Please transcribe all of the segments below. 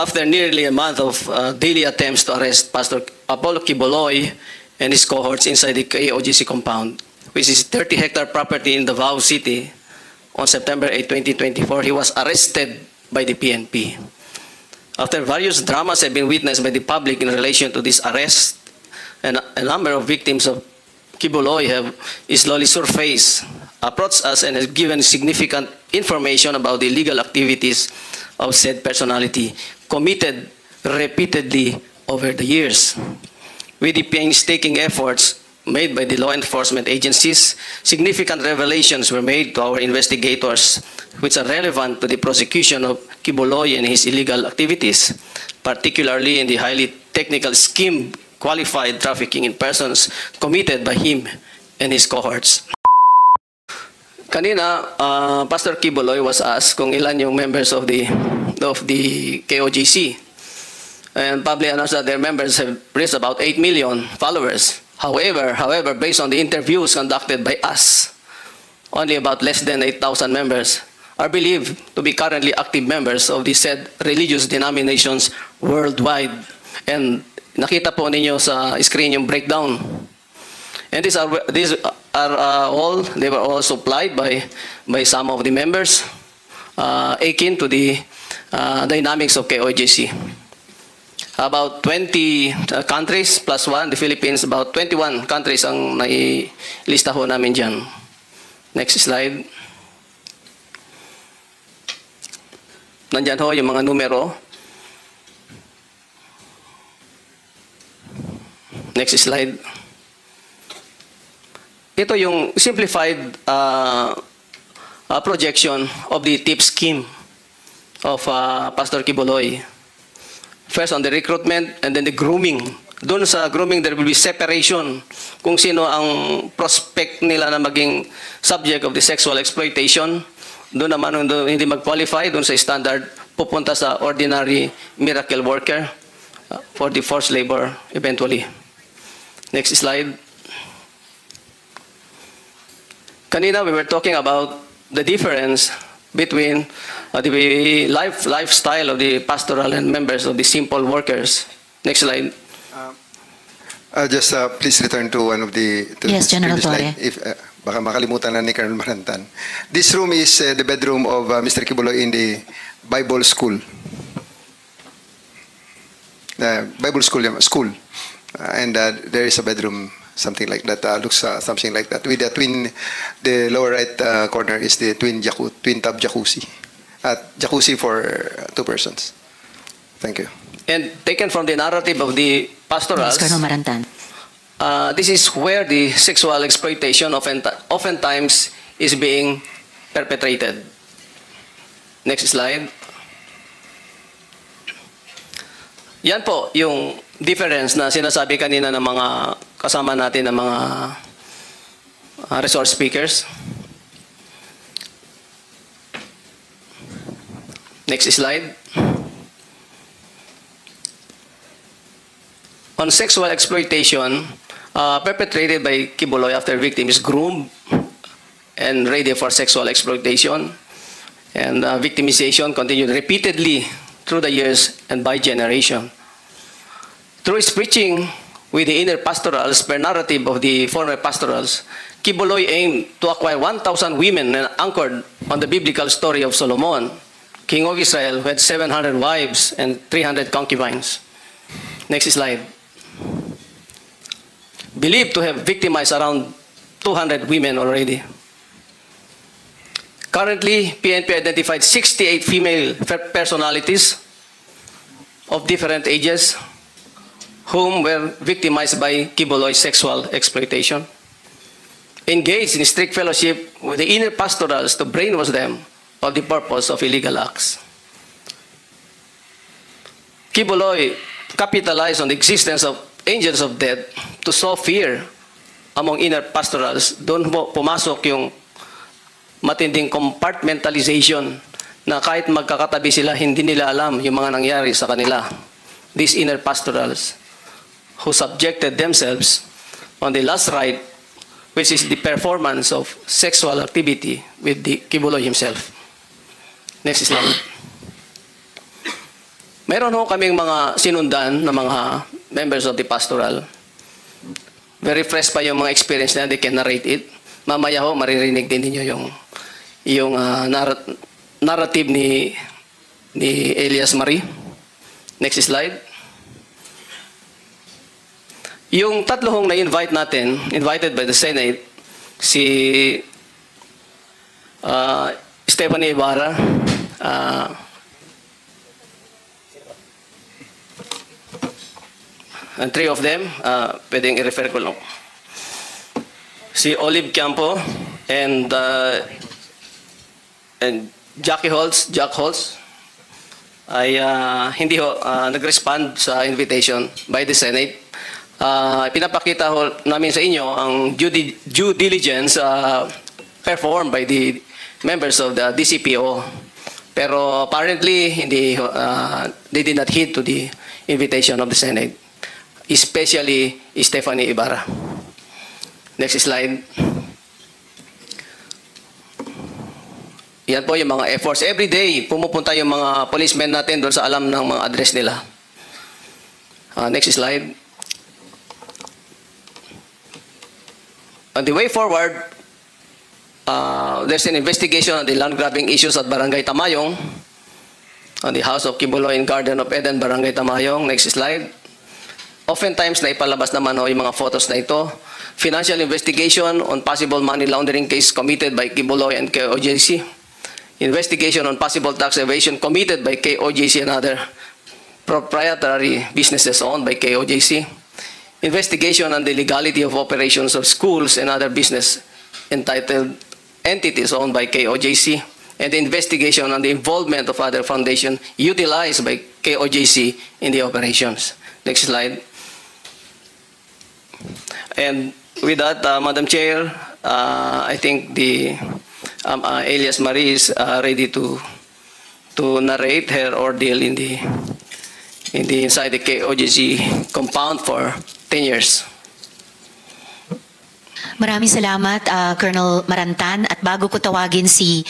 after nearly a month of daily attempts to arrest Pastor Apollo Quiboloy and his cohorts inside the KOGC compound, which is 30-hectare property in Davao City, on September 8, 2024, he was arrested by the PNP. After various dramas have been witnessed by the public in relation to this arrest, and a number of victims of Quiboloy have slowly surfaced, approached us, and have given significant information about the illegal activities of said personality committed repeatedly over the years. With the painstaking efforts made by the law enforcement agencies, significant revelations were made to our investigators which are relevant to the prosecution of Quiboloy and his illegal activities, particularly in the highly technical scheme qualified trafficking in persons committed by him and his cohorts. Kanina, Pastor Quiboloy was asked kung ilan yung members of the KOGC, and publicly announced that their members have reached about 8 million followers. However, based on the interviews conducted by us, only about less than 8,000 members are believed to be currently active members of the said religious denominations worldwide. And nakita po ninyo sa screen yung breakdown. And these are all, they were all supplied by some of the members akin to the dynamics of KOGC. About 20 countries plus one, the Philippines, about 21 countries ang nailista ho namin dyan. Next slide. Nandyan ho yung mga numero. Next slide. Ito yung simplified projection of the tip scheme of Pastor Quiboloy. First on the recruitment and then the grooming. Doon sa grooming, there will be separation kung sino ang prospect nila na maging subject of the sexual exploitation. Doon naman hindi mag-qualify, doon sa standard, pupunta sa ordinary miracle worker for the forced labor eventually. Next slide. Kanina we were talking about the difference between the lifestyle of the pastoral and members of the simple workers. Next slide. Just please return to one of the... Yes, General Torre. If baka makalimutan na ni Colonel Marantan. This room is the bedroom of Mr. Quiboloy in the Bible school. Bible school. And there is a bedroom, something like that, looks something like that. With the twin, the lower right corner is the twin tub jacuzzi. Jacuzzi for 2 persons. Thank you. And taken from the narrative of the pastorals, Yes, Colonel Marantan. This is where the sexual exploitation oftentimes is being perpetrated. Next slide. Yan po yung difference na sinasabi kanina ng mga kasama natin ng mga resource speakers. Next slide. On sexual exploitation perpetrated by Quiboloy after victim is groomed and ready for sexual exploitation, and victimization continued repeatedly through the years and by generation. Through his preaching with the inner pastorals per narrative of the former pastorals, Quiboloy aimed to acquire 1,000 women anchored on the biblical story of Solomon, king of Israel, who had 700 wives and 300 concubines. Next slide. Believed to have victimized around 200 women already. Currently, PNP identified 68 female personalities of different ages whom were victimized by Quiboloy's sexual exploitation. Engaged in strict fellowship with the inner pastorals to brainwash them of the purpose of illegal acts. Quiboloy capitalized on the existence of angels of death to sow fear among inner pastorals. Doon pumasok yung matinding compartmentalization na kahit magkakatabi sila, hindi nila alam yung mga nangyari sa kanila. These inner pastorals who subjected themselves on the last rite, which is the performance of sexual activity with the Quiboloy himself. Next slide. Meron ho kaming mga sinundan na mga members of the pastoral. Very fresh pa yung mga experience na they can narrate it. Mamaya ho, maririnig din ninyo yung narrative ni Elias Marie. Next slide. Yung tatlo hong na-invite natin, invited by the Senate, si Stephanie Ibarra, and three of them, pwedeng i-refer ko lang. Si Olive Campo and Jack Holtz ay hindi ho nag-respond sa invitation by the Senate. Pinapakita ho namin sa inyo ang due diligence performed by the members of the DCPO. Pero apparently they did not heed to the invitation of the Senate, especially Stephanie Ibarra. Next slide. Yan po yung mga efforts. Every day, pumupunta yung mga policemen natin doon sa alam ng mga address nila. Next slide. On the way forward, there's an investigation on the land grabbing issues at Barangay Tamayong, on the House of Kibuloy and Garden of Eden, Barangay Tamayong. Next slide. Oftentimes, naipalabas naman ho yung mga photos na ito. Financial investigation on possible money laundering case committed by Kibuloy and KOJC. Investigation on possible tax evasion committed by KOJC and other proprietary businesses owned by KOJC. Investigation on the legality of operations of schools and other business entitled entities owned by KOJC. And the investigation on the involvement of other foundations utilized by KOJC in the operations. Next slide. And with that, Madam Chair, I think the Elias Marie is ready to narrate her ordeal inside the KOJC compound for 10 years. Maraming salamat, Colonel Marantan. At bago ko tawagin si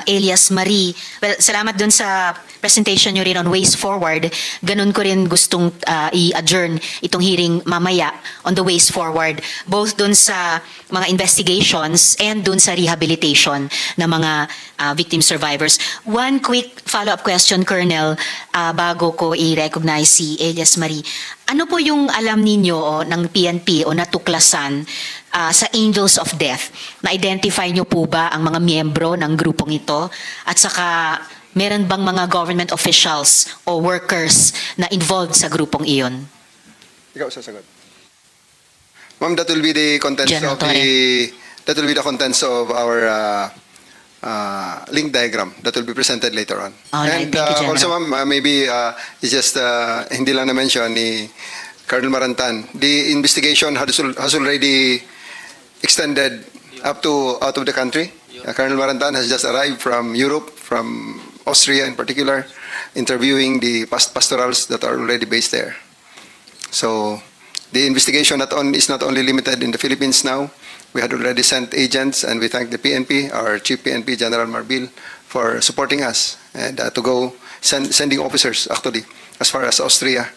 Elias Marie, well, salamat dun sa presentation nyo rin on ways forward. Ganun ko rin gustong i-adjourn itong hearing mamaya on the ways forward, both dun sa mga investigations and dun sa rehabilitation ng mga victim survivors. One quick follow-up question, Colonel, bago ko i-recognize si Elias Marie. Ano po yung alam ninyo ng PNP o natuklasan sa Angels of Death? Na-identify nyo po ba ang mga miyembro ng grupong ito? At saka, meron bang mga government officials o workers na involved sa grupong iyon? Ikaw sasagot. Ma'am, that will be the contents General of our link diagram that will be presented later on. Alright, And thank you, also, General. ma'am, maybe it's just hindi lang na-mention ni Colonel Marantan. The investigation has already extended out of the country. Colonel Marantan has just arrived from Europe, from Austria in particular, interviewing the pastorals that are already based there. So the investigation is not only limited in the Philippines now. We had already sent agents, and we thank the PNP, our Chief PNP, General Marbil, for supporting us and to go sending officers actually as far as Austria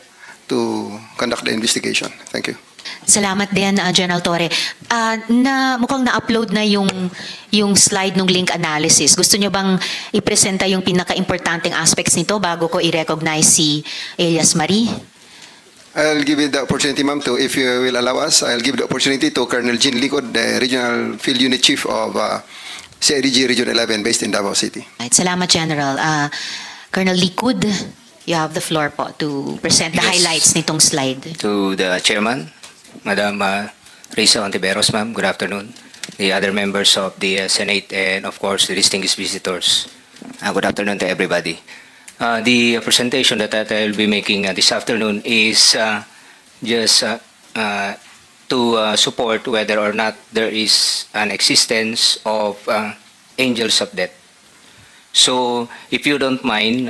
to conduct the investigation. Thank you. Salamat din, General Torre. Mukhang na-upload na yung slide ng link analysis. Gusto nyo bang ipresenta yung pinaka-importanting aspects nito bago ko i-recognize si Elias Marie? I'll give you the opportunity, ma'am, if you will allow us, I'll give the opportunity to Colonel Jean Licod, the Regional Field Unit Chief of CIDG Region 11 based in Davao City. Right, salamat, General. Colonel Licod, you have the floor po to present the highlights nitong slide. To the Chairman, Madam Risa Ontiveros, ma'am, good afternoon. The other members of the Senate and, of course, the distinguished visitors. Good afternoon to everybody. The presentation that I will be making this afternoon is just to support whether or not there is an existence of angels of death. So, if you don't mind,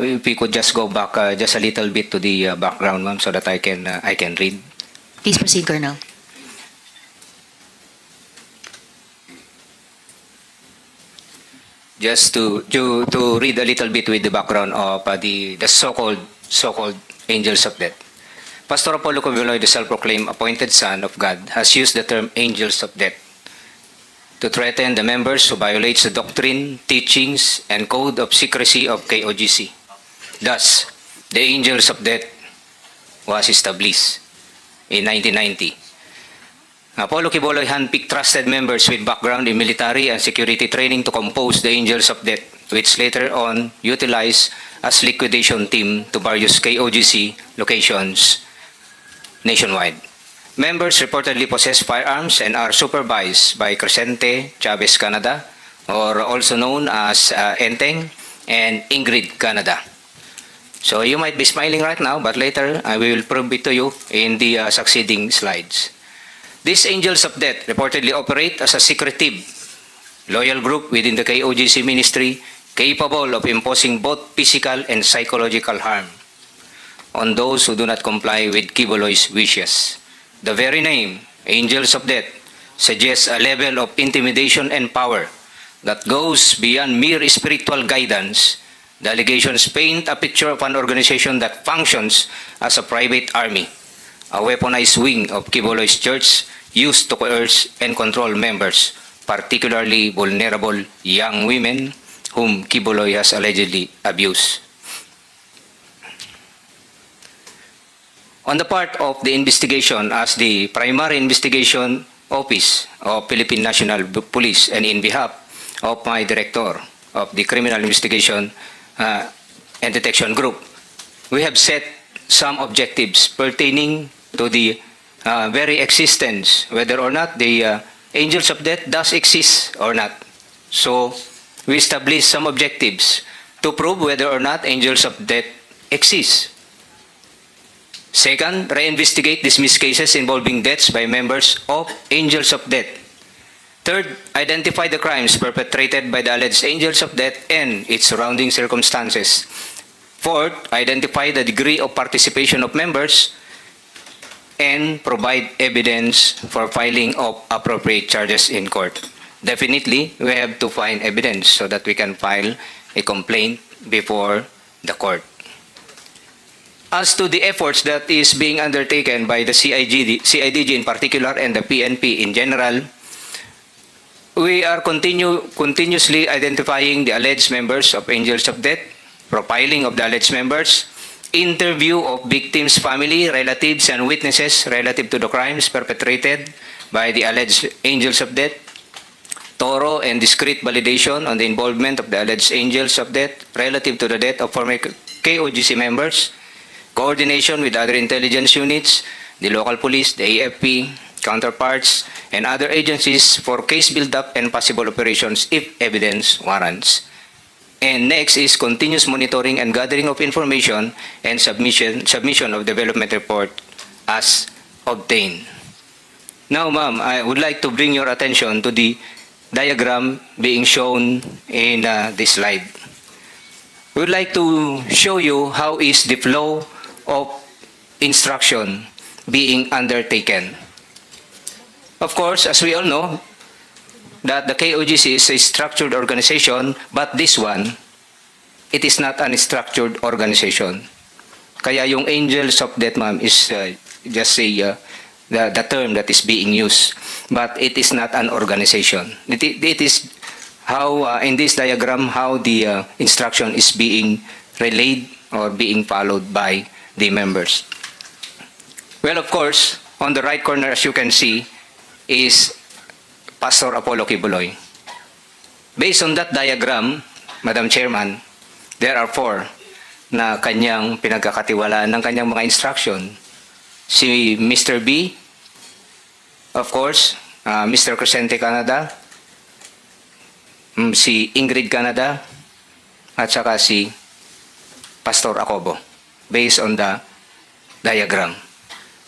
if we could just go back just a little bit to the background, ma'am, so that I can read. Please proceed, Colonel. just to read a little bit with the background of the so-called angels of death. Pastor Apollo Kibuloy, the self-proclaimed appointed son of God, has used the term angels of death to threaten the members who violates the doctrine, teachings, and code of secrecy of KOGC. Thus, the angels of death was established in 1990. Apollo Kibuloy handpicked trusted members with background in military and security training to compose the Angels of Death, which later on utilized as liquidation team to various KOGC locations nationwide. Members reportedly possess firearms and are supervised by Crescente Chavez Canada, or also known as Enteng, and Ingrid Canada. So you might be smiling right now, but later I will prove it to you in the succeeding slides. These angels of death reportedly operate as a secretive, loyal group within the KOGC ministry, capable of imposing both physical and psychological harm on those who do not comply with Kibuloy's wishes. The very name, angels of death, suggests a level of intimidation and power that goes beyond mere spiritual guidance. The allegations paint a picture of an organization that functions as a private army, a weaponized wing of Kibuloy's church used to coerce and control members, particularly vulnerable young women whom Kibuloy has allegedly abused. On the part of the investigation, as the primary investigation office of Philippine National Police and in behalf of my director of the Criminal Investigation and Detection Group, we have set some objectives pertaining to the very existence, whether or not the angels of death does exist or not. So we established some objectives to prove whether or not angels of death exist. Second, reinvestigate dismissed cases involving deaths by members of angels of death. Third, identify the crimes perpetrated by the alleged angels of death and its surrounding circumstances. Fourth, identify the degree of participation of members and provide evidence for filing of appropriate charges in court. Definitely, we have to find evidence so that we can file a complaint before the court. As to the efforts that is being undertaken by the CIDG in particular and the PNP in general, we are continuously identifying the alleged members of Angels of Death, profiling of the alleged members, interview of victims' family, relatives, and witnesses relative to the crimes perpetrated by the alleged Angels of Death, thorough and discreet validation on the involvement of the alleged Angels of Death relative to the death of former KOGC members, coordination with other intelligence units, the local police, the AFP, counterparts, and other agencies for case build-up and possible operations if evidence warrants. And next is continuous monitoring and gathering of information and submission of development report as obtained. Now, ma'am, I would like to bring your attention to the diagram being shown in this slide. We would like to show you how is the flow of instruction being undertaken. Of course, as we all know, that the KOGC is a structured organization, but this one, it is not a structured organization. Kaya yung Angels of Death, ma'am, is just the term that is being used, but it is not an organization. It is how, in this diagram, how the instruction is being relayed or being followed by the members. Well, of course, on the right corner, as you can see, is Pastor Apollo Kibuloy. Based on that diagram, Madam Chairman, there are 4 na kanyang pinagkakatiwalaan ng kanyang mga instruction. Si Mr. B, of course, Mr. Crescente Canada, si Ingrid Canada, at saka si Pastor Acobo, based on the diagram.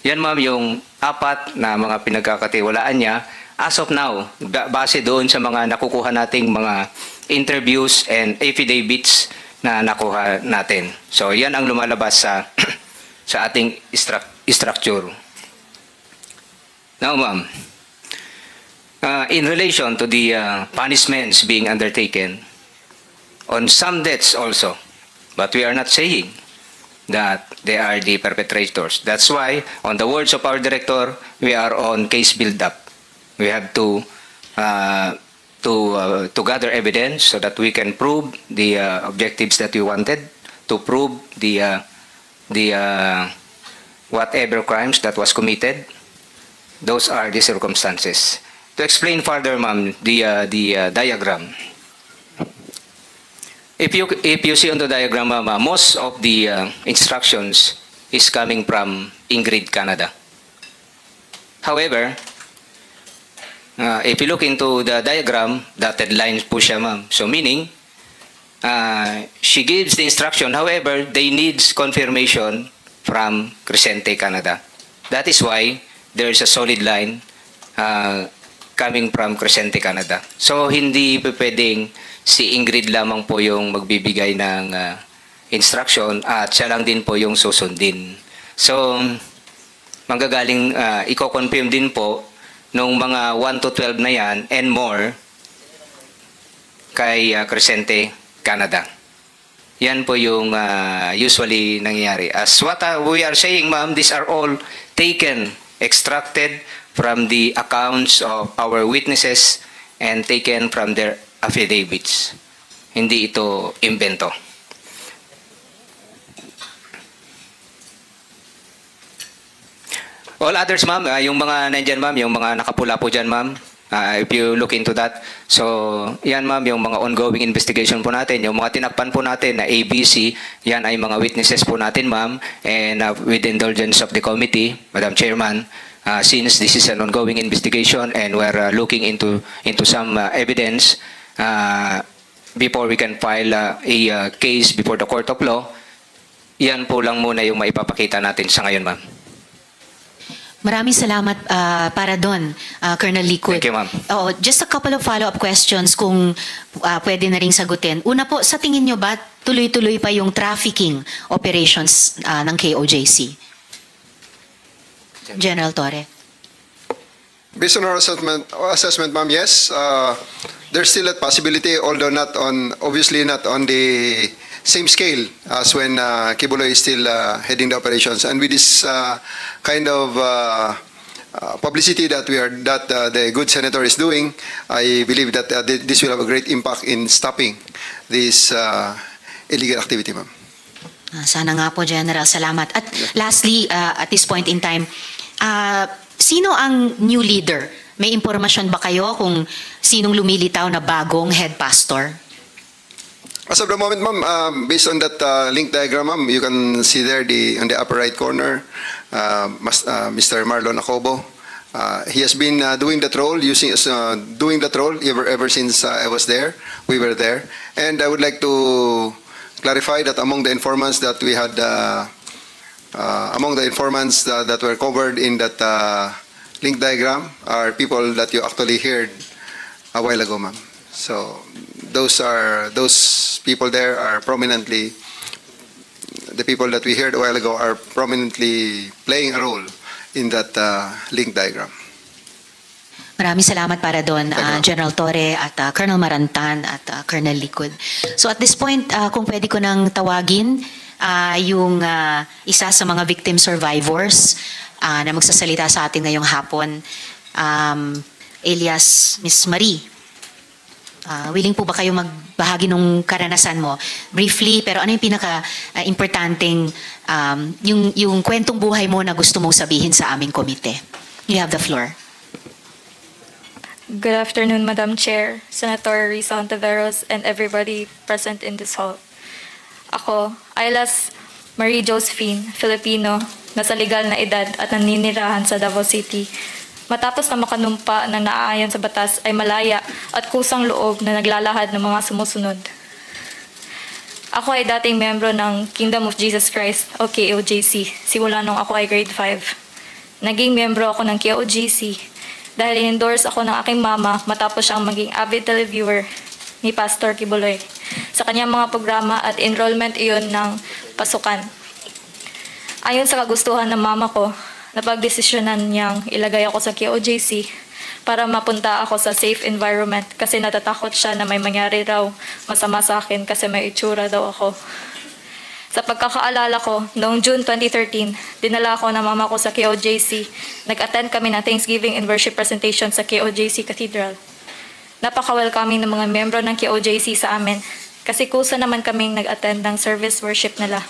Yan, ma'am, yung 4 na mga pinagkakatiwalaan niya as of now, base doon sa mga nakukuha nating mga interviews and affidavits na nakuha natin. So, yan ang lumalabas sa sa ating structure. Now, ma'am, in relation to the punishments being undertaken, on some deaths also. But we are not saying that they are the perpetrators. That's why, on the words of our director, we are on case build-up. We have to gather evidence so that we can prove the objectives that we wanted, to prove the whatever crimes that was committed. Those are the circumstances. To explain further, ma'am, the diagram. If you see on the diagram, ma'am, most of the instructions is coming from Ingrid, Canada. However, if you look into the diagram, dotted lines po siya, ma'am. So meaning, she gives the instruction. However, they needs confirmation from Crescente, Canada. That is why there is a solid line coming from Crescente, Canada. So hindi pwedeng si Ingrid lamang po yung magbibigay ng instruction at siya lang din po yung susundin. So manggagaling, i-confirm din po nung mga 1 to 12 na yan and more kay Crescente, Canada. Yan po yung usually nangyayari. As what we are saying, ma'am, these are all taken, extracted from the accounts of our witnesses and taken from their affidavits. Hindi ito invento. All others, ma'am, yung mga nandyan, ma'am, yung mga nakapula po dyan, ma'am, if you look into that. So, yan, ma'am, yung mga ongoing investigation po natin, yung mga tinakpan po natin na ABC, yan ay mga witnesses po natin, ma'am, and with the indulgence of the committee, Madam Chairman, since this is an ongoing investigation and we're looking into some evidence before we can file a case before the court of law, yan po lang muna yung maipapakita natin sa ngayon, ma'am. Maraming salamat para doon, Colonel Liquid. Thank you, ma'am. Oh, just a couple of follow-up questions kung pwede na ring sagutin. Una po, sa tingin nyo ba tuloy-tuloy pa yung trafficking operations ng KOJC? General Torre. Based on our assessment, ma'am, yes. There's still a possibility, although obviously not on the same scale as when Kibuloy is still heading the operations. And with this kind of publicity that the good senator is doing, I believe that this will have a great impact in stopping this illegal activity, ma'am. Sana nga po, General. Salamat. At lastly, at this point in time, sino ang new leader? May impormasyon ba kayo kung sinong lumilitaw na bagong head pastor? As of the moment, ma'am, based on that link diagram, ma'am, you can see there on the upper right corner, Mr. Marlon Acobo. He has been doing that role, ever since I was there. We were there, and I would like to clarify that among the informants that we had, that were covered in that link diagram are people that you actually heard a while ago, ma'am. So those people there are prominently, the people that we heard a while ago are prominently playing a role in that link diagram. Maraming salamat para doon, General Torre at Colonel Marantan at Colonel Liquid. So at this point, kung pwede ko nang tawagin yung isa sa mga victim survivors na magsasalita sa atin ngayong hapon, alias Miss Marie. Willing po ba kayo magbahagi ng karanasan mo? Briefly, pero ano yung pinaka-importanting, yung kwentong buhay mo na gusto mong sabihin sa aming komite? You have the floor. Good afternoon, Madam Chair, Senator Risa Hontiveros, and everybody present in this hall. Ako, alias Marie Josephine, Filipino, nasa legal na edad at naninirahan sa Davao City. Matapos na makanumpa na naaayon sa batas ay malaya at kusang loob na naglalahad ng mga sumusunod. Ako ay dating membro ng Kingdom of Jesus Christ o KOJC simula nung ako ay grade 5. Naging membro ako ng KOJC dahil in-endorse ako ng aking mama matapos siyang maging avid televiewer ni Pastor Kibuloy sa kanyang mga programa at enrollment iyon ng pasukan. Ayon sa kagustuhan ng mama ko, napagdesisyonan niyang ilagay ako sa KOJC para mapunta ako sa safe environment kasi natatakot siya na may mangyari raw masama sa akin kasi may itsura daw ako. Sa pagkakaalala ko, noong June 2013, dinala ako ng mama ko sa KOJC. Nag-attend kami ng Thanksgiving and worship presentation sa KOJC Cathedral. Napaka-welcoming ng mga membro ng KOJC sa amin kasi kusa naman kaming nag-attend ng service worship nila.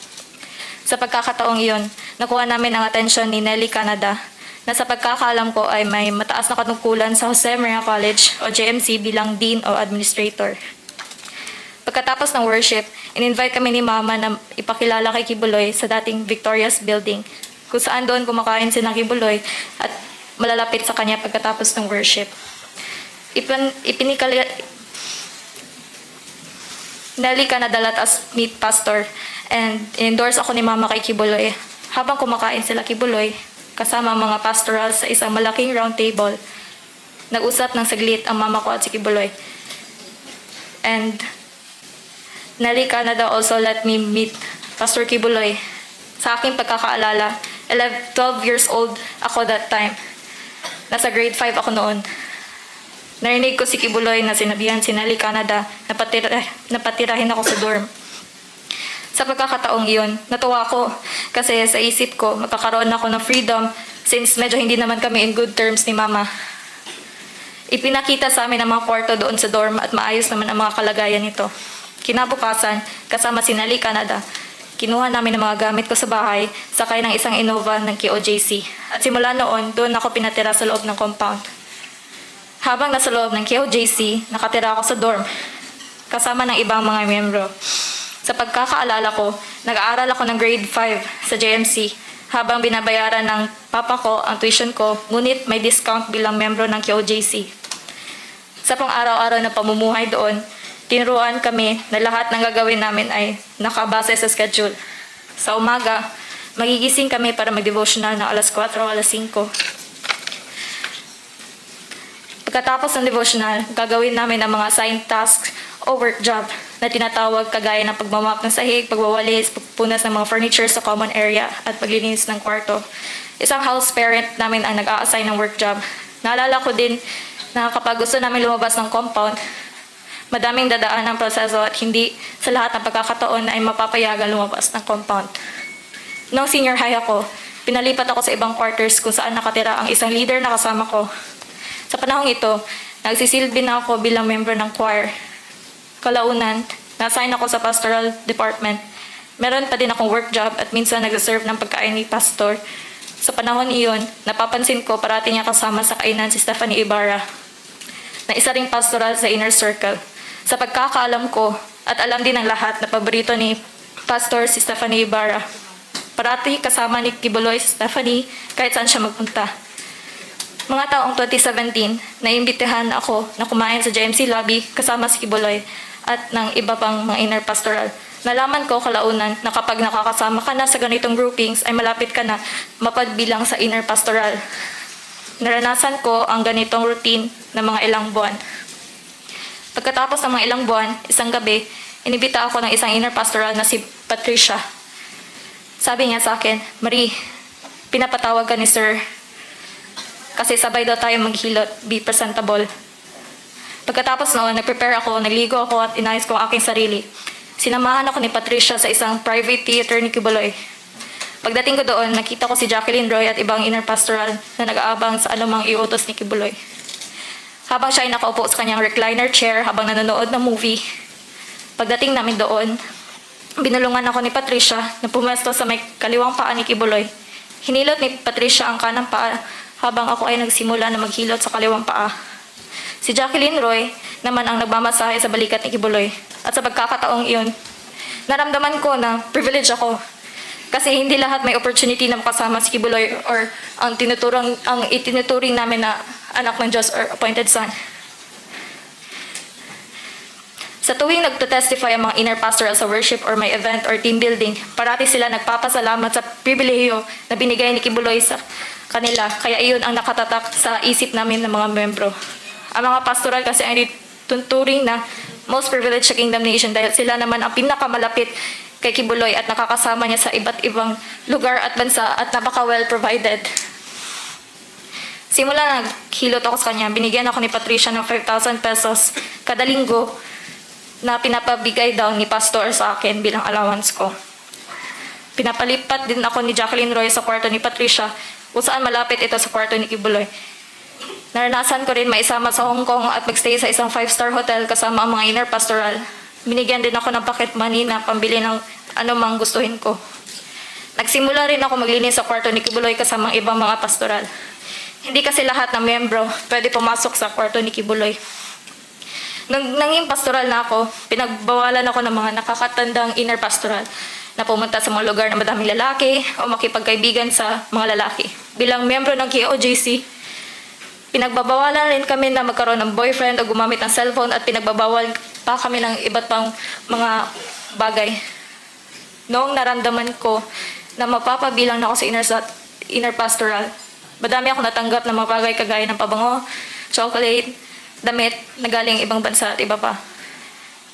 Sa pagkakataong iyon, nakuha namin ang atensyon ni Nelly Canada na sa pagkakaalam ko ay may mataas na katungkulan sa Jose Maria College o JMC bilang Dean o Administrator. Pagkatapos ng worship, in-invite kami ni Mama na ipakilala kay Kibuloy sa dating Victoria's Building, kung saan doon kumakain si Kibuloy at malalapit sa kanya pagkatapos ng worship. Nelly Canada let us meet Pastor and endorse ako ni Mama kay Kibuloy. Habang kumakain sila Kibuloy, kasama ang mga pastoral sa isang malaking round table, nag-usap ng saglit ang Mama ko at si Kibuloy. And Nelly Canada also let me meet Pastor Kibuloy. Sa aking pagkakaalala, 12 years old ako that time. Nasa grade 5 ako noon. Narinig ko si Kibuloy na sinabihan si Nelly Canada na patirahin ako sa dorm. Sa pagkakataong iyon, natuwa ako kasi sa isip ko magkakaroon ako ng freedom since medyo hindi naman kami in good terms ni Mama. Ipinakita sa amin ang mga kwarto doon sa dorm at maayos naman ang mga kalagayan nito. Kinabukasan, kasama si Nelly Canada, kinuha namin ang mga gamit ko sa bahay, sakay ng isang Innova ng KOJC. At simula noon, doon ako pinatira sa loob ng compound. Habang nasa loob ng KOJC, nakatira ako sa dorm, kasama ng ibang mga miyembro. Sa pagkakaalala ko, nag-aaral ako ng grade 5 sa JMC, habang binabayaran ng papa ko ang tuition ko, ngunit may discount bilang miyembro ng KOJC. Sa pang-araw-araw na pamumuhay doon, tinuruan kami na lahat ng gagawin namin ay nakabase sa schedule. Sa umaga, magigising kami para mag-devotional na alas 4 o alas 5. Pagkatapos ng devotional, gagawin namin ang mga assigned tasks o work job na tinatawag kagaya ng pagmamap ng sahig, pagwawalis, pagpunas ng mga furniture sa common area at paglilinis ng kwarto. Isang house parent namin ang nag-a-assign ng work job. Naalala ko din na kapag gusto namin lumabas ng compound, madaming dadaan ang proseso at hindi sa lahat ng pagkakataon ay mapapayagan lumabas ng compound. Noong senior high ako, pinalipat ako sa ibang quarters kung saan nakatira ang isang leader na kasama ko. Sa panahong ito, nagsisilbi na ako bilang member ng choir. Kalaunan, na-assign ako sa pastoral department. Meron pa din akong work job at minsan nag-serve ng pagkain ni pastor. Sa panahon iyon, napapansin ko parati niya kasama sa kainan si Stephanie Ibarra, na isa ring pastoral sa inner circle. Sa pagkakaalam ko, at alam din ng lahat na paborito ni Pastor si Stephanie Ibarra. Parati kasama ni Kibuloy si Stephanie kahit saan siya magpunta. Mga taong 2017, naimbitahan ako na kumain sa JMC lobby kasama si Kibuloy at ng iba pang mga inner pastoral. Nalaman ko kalaunan na kapag nakakasama ka na sa ganitong groupings ay malapit ka na mapagbilang sa inner pastoral. Naranasan ko ang ganitong routine ng mga ilang buwan. Pagkatapos ng mga ilang buwan, isang gabi, inibita ako ng isang inner pastoral na si Patricia. Sabi niya sa akin, Marie, pinapatawag ka ni Sir kasi sabay daw tayo maghilot, be presentable. Pagkatapos noon, nag-prepare ako, nagligo ako at inayos ko ang aking sarili. Sinamahan ako ni Patricia sa isang private theater ni Kibuloy. Pagdating ko doon, nakita ko si Jacqueline Roy at ibang inner pastoral na nag-aabang sa anumang iutos ni Kibuloy. Habang siya ay nakaupo sa kanyang recliner chair habang nanonood ng movie. Pagdating namin doon, binulungan ako ni Patricia na pumesto sa may kaliwang paa ni Kibuloy. Hinilot ni Patricia ang kanang paa habang ako ay nagsimula na maghilot sa kaliwang paa. Si Jacqueline Roy naman ang nagmamasahe sa balikat ni Kibuloy. At sa pagkakataong iyon, naramdaman ko na privilege ako. Kasi hindi lahat may opportunity na makasama si Kibuloy or ang itinuturing namin na anak ng Diyos or appointed son. Sa tuwing nagtotestify ang mga inner pastoral sa worship or may event or team building, parati sila nagpapasalamat sa pribilehiyo na binigay ni Kibuloy sa kanila. Kaya iyon ang nakatatak sa isip namin ng mga membro. Ang mga pastoral kasi ang tunturing na most privileged sa Kingdom Nation dahil sila naman ang pinakamalapit kay Kibuloy at nakakasama niya sa iba't ibang lugar at bansa at napaka well provided. Simula naghilot ako sa kanya, binigyan ako ni Patricia ng 5,000 pesos kada linggo na pinapabigay daw ni Pastor sa akin bilang allowance ko. Pinapalipat din ako ni Jacqueline Roy sa kwarto ni Patricia kung saan malapit ito sa kwarto ni Kibuloy. Naranasan ko rin maisama sa Hong Kong at magstay sa isang 5-star hotel kasama ang mga inner pastoral. Binigyan din ako ng pocket money na pambili ng anumang gustuhin ko. Nagsimula rin ako maglinis sa kwarto ni Kibuloy kasama ang ibang mga pastoral. Hindi kasi lahat ng miyembro pwede pumasok sa kwarto ni Kibuloy. Nung nanging pastoral na ako, pinagbawalan ako ng mga nakakatandang inner pastoral na pumunta sa mga lugar na madaming lalaki o makipagkaibigan sa mga lalaki. Bilang miyembro ng KOJC, pinagbabawalan rin kami na magkaroon ng boyfriend o gumamit ng cellphone at pinagbabawal pa kami ng iba't pang mga bagay. Noong naramdaman ko na mapapabilang na ako sa inner pastoral, madami ako natanggap ng mga bagay kagaya ng pabango, chocolate, damit na galing ibang bansa at iba pa.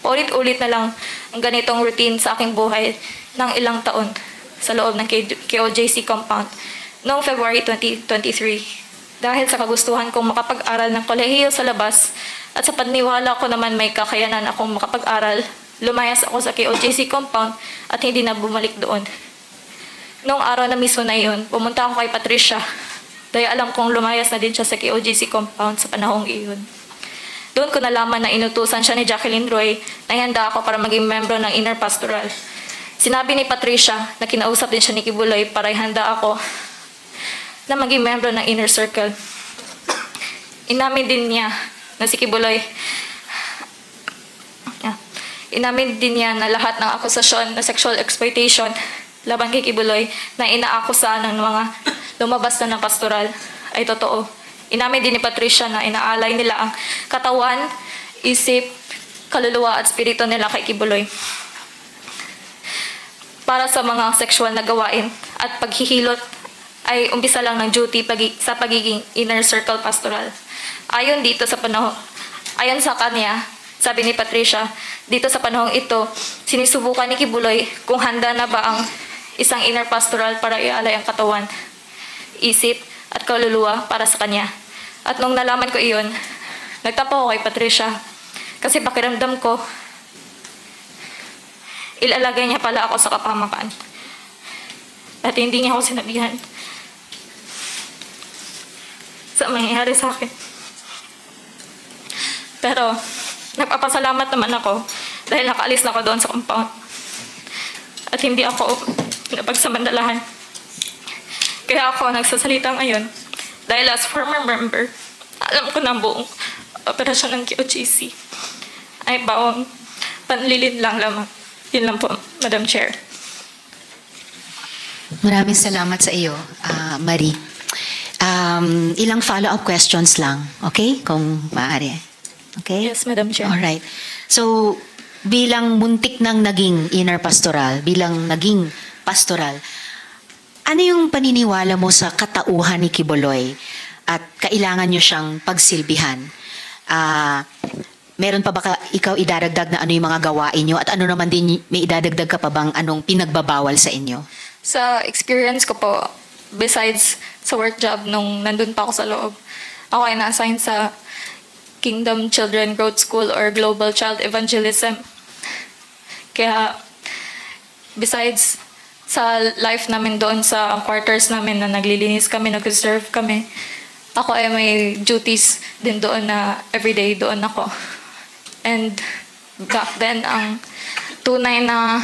Paulit-ulit na lang ang ganitong routine sa aking buhay ng ilang taon sa loob ng KOJC compound noong February 2023. Dahil sa kagustuhan kong makapag-aral ng kolehiyo sa labas at sa paniwala ko naman may kakayanan akong makapag-aral, lumayas ako sa KOJC compound at hindi na bumalik doon. Noong araw na mismo na iyon, pumunta ako kay Patricia dahil alam kong lumayas na din siya sa KOJC compound sa panahong iyon. Doon ko nalaman na inutusan siya ni Jacqueline Roy na ihanda ako para maging membro ng inner pastoral. Sinabi ni Patricia na kinausap din siya ni Kibuloy para ihanda ako na maging membro ng inner circle. Inamin din niya na si Kibuloy, inamin din niya na lahat ng akusasyon na sexual exploitation laban kay Kibuloy na inaakusahan ng mga lumabas na ng pastoral ay totoo. Inamin din ni Patricia na inaalay nila ang katawan, isip, kaluluwa at spirito nila kay Kibuloy para sa mga sexual na gawain at paghihilot ay umpisa lang ng duty sa pagiging inner circle pastoral. Ayon sa kanya, sabi ni Patricia, dito sa panahong ito, sinisubukan ni Kibuloy kung handa na ba ang isang inner pastoral para ialay ang katawan, isip at kaluluwa para sa kanya. At nung nalaman ko iyon, nagtampo ako kay Patricia kasi pakiramdam ko, ilalagay niya pala ako sa kapamakan. At hindi niya ako sinabihan sa mangyayari sa akin. Pero, nagpapasalamat naman ako dahil nakaalis na ako doon sa compound. At hindi ako napagsamandalahan. Kaya ako nagsasalita ngayon dahil as former member, alam ko na buong operasyon ng KOJC ay bawang panlilin lang lamang. Yun lang po, Madam Chair. Maraming salamat sa iyo, Marie. Ilang follow-up questions lang, okay? Kung maaari. Okay? Yes, Madam Chair. Alright. So, bilang muntik nang naging inner pastoral, bilang naging pastoral, ano yung paniniwala mo sa katauhan ni Kibuloy at kailangan nyo siyang pagsilbihan? Meron pa ba ikaw idaragdag na ano yung mga gawain nyo at ano naman din may idadagdag ka pa bang anong pinagbabawal sa inyo? Sa experience ko po, besides sa work job nung nandun pa ako sa loob, ako ay na-assign sa Kingdom Children Growth School or Global Child Evangelism. Kaya, besides sa life namin doon sa quarters namin na naglilinis kami, nag-serve kami, ako ay may duties din doon na everyday doon ako. And back then, ang tunay na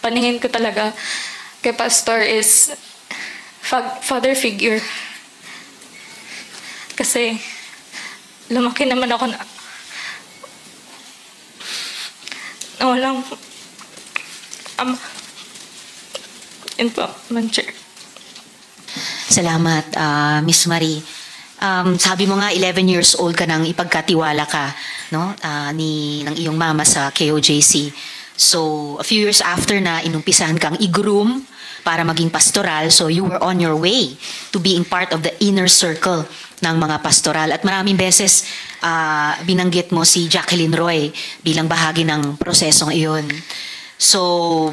paningin ko talaga kay Pastor is father figure. Kasi lumaki naman ako na walang yun po, Chair. Salamat, Miss Marie. Sabi mo nga 11 years old ka nang ipagkatiwala ka, no, ng iyong mama sa KOJC. So, a few years after na inumpisahan kang i-groom para maging pastoral, so you were on your way to being part of the inner circle ng mga pastoral. At maraming beses binanggit mo si Jacqueline Roy bilang bahagi ng prosesong iyon. So,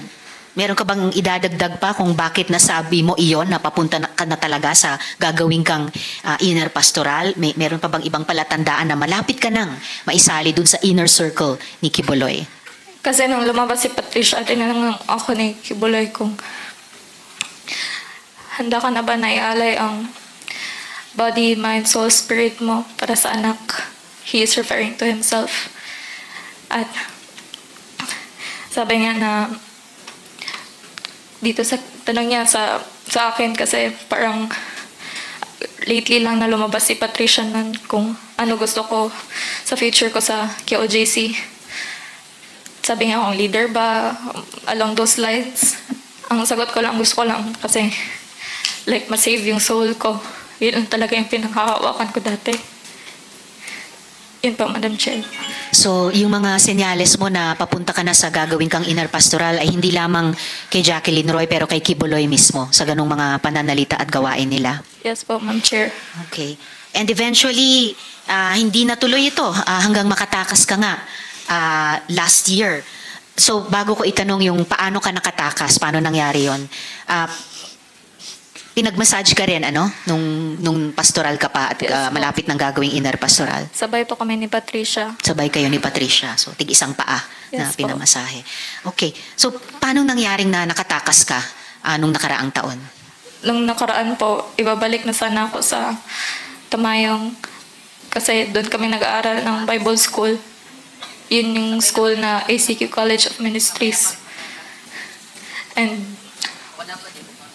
Meron ka bang idadagdag pa kung bakit nasabi mo iyon na papunta ka na talaga sa gagawin kang inner pastoral? Meron pa bang ibang palatandaan na malapit ka nang maisali dun sa inner circle ni Quiboloy? Kasi nung lumabas si Patricia, tinanong ako ni Quiboloy kung handa ka na ba na ialay ang body, mind, soul, spirit mo para sa anak. He is referring to himself. At sabi niya na dito sa tanong niya sa akin kasi parang lately lang na lumabas si Patricia nun kung ano gusto ko sa future ko sa KOJC. Sabi niya kung leader ba, along those lines. Ang sagot ko lang, gusto ko lang kasi like ma-save yung soul ko. Yun talaga yung pinanghahawakan ko dati. Yun po, Madam Chair. So, yung mga senyales mo na papunta ka na sa gagawin kang inner pastoral ay hindi lamang kay Jacqueline Roy pero kay Quiboloy mismo sa ganung mga pananalita at gawain nila. Yes po, Ma'am Chair. Okay. And eventually, hindi natuloy ito hanggang makatakas ka nga last year. So, bago ko itanong yung paano ka nakatakas, paano nangyari yon? Pinagmassage ka rin, ano? Nung pastoral ka pa at Yes, malapit ng gagawing inner pastoral. Sabay po kami ni Patricia. Sabay kayo ni Patricia. So, tig-isang paa na Yes po. pinamasahe. Okay. So, paano nangyaring na nakatakas ka nung nakaraang taon? Nung nakaraan po, ibabalik na sana ako sa Tamayong kasi doon kami nag-aaral ng Bible School. Yun yung school na ACQ College of Ministries. And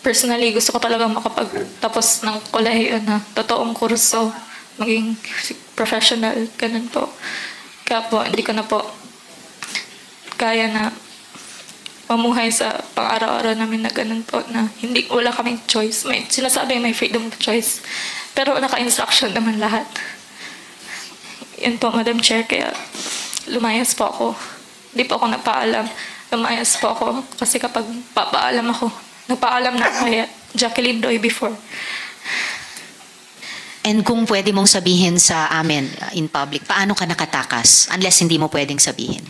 personally, gusto ko talaga makapagtapos ng kolehiyo na totoong kurso, maging professional, ganun po. Kaya po, hindi ko na po kaya na mamuhay sa pang-araw-araw namin na ganun po, na wala kaming choice. Sinasabi may freedom of choice. Pero naka-instruction naman lahat. Yun po, Madam Chair, kaya lumayas po ako. Hindi po ako napaalam. Lumayas po ako kasi kapag papaalam ako, nagpaalam na kaya Jacqueline Roy before. And kung pwede mong sabihin sa amin in public, paano ka nakatakas? Unless hindi mo pwedeng sabihin.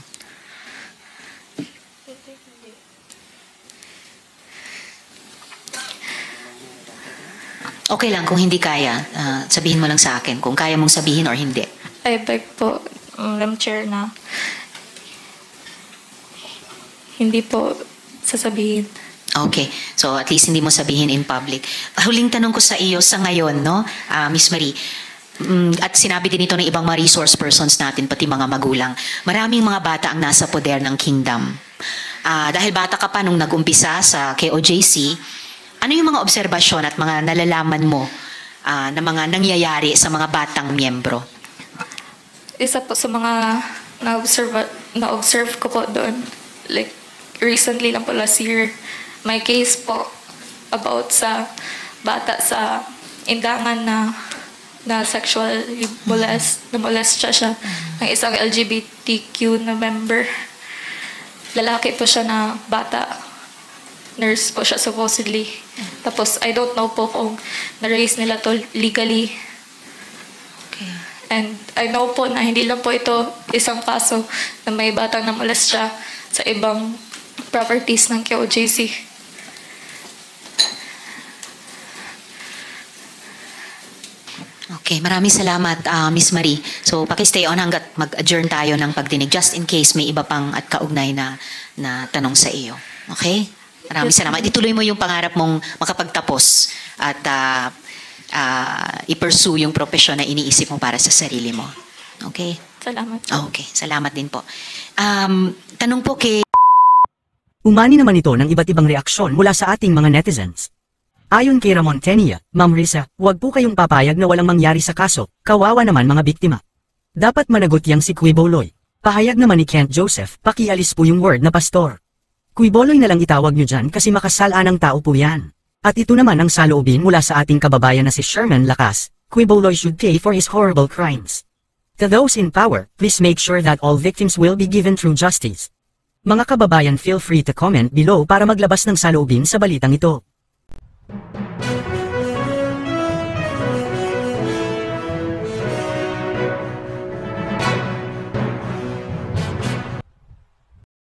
Okay lang, kung hindi kaya, sabihin mo lang sa akin kung kaya mong sabihin or hindi. I beg po, Madam Chair, na hindi po sasabihin. Okay. So, at least hindi mo sabihin in public. Huling tanong ko sa iyo sa ngayon, no, Miss Marie, at sinabi din ito ng ibang mga resource persons natin, pati mga magulang, maraming mga bata ang nasa poder ng kingdom. Dahil bata ka pa nung nag-umpisa sa KOJC, ano yung mga obserbasyon at mga nalalaman mo na mga nangyayari sa mga batang miyembro? Isa po sa mga na-observe ko po doon, like recently lang po last year, may case po about sa bata sa indangan na sexual molest siya ng isang LGBTQ na member. Lalaki po siya na bata. Nurse po siya supposedly. Tapos I don't know po kung na-raise nila to legally. Okay. And I know po na hindi lang po ito isang kaso na may batang na molest siya sa ibang properties ng KOJC. Okay, maraming salamat, Miss Marie. So, pakistay on hanggat mag-adjourn tayo ng pagdinig just in case may iba pang at kaugnay na tanong sa iyo. Okay? Maraming salamat. Ituloy mo yung pangarap mong makapagtapos at i-pursue yung profesyon na iniisip mo para sa sarili mo. Okay? Salamat. Okay, salamat din po. Tanong po kay... Umani naman ito ng iba't ibang reaksyon mula sa ating mga netizens. Ayon kay Ramon Tenia, Ma'am Risa, huwag po kayong papayag na walang mangyari sa kaso, kawawa naman mga biktima. Dapat managot yang si Quiboloy. Pahayag naman ni Kent Joseph, pakialis po yung word na pastor. Quiboloy na lang itawag nyo dyan kasi makasalaan ng tao po yan. At ito naman ang saloobin mula sa ating kababayan na si Sherman Lakas, Quiboloy should pay for his horrible crimes. To those in power, please make sure that all victims will be given true justice. Mga kababayan, feel free to comment below para maglabas ng saloobin sa balitang ito.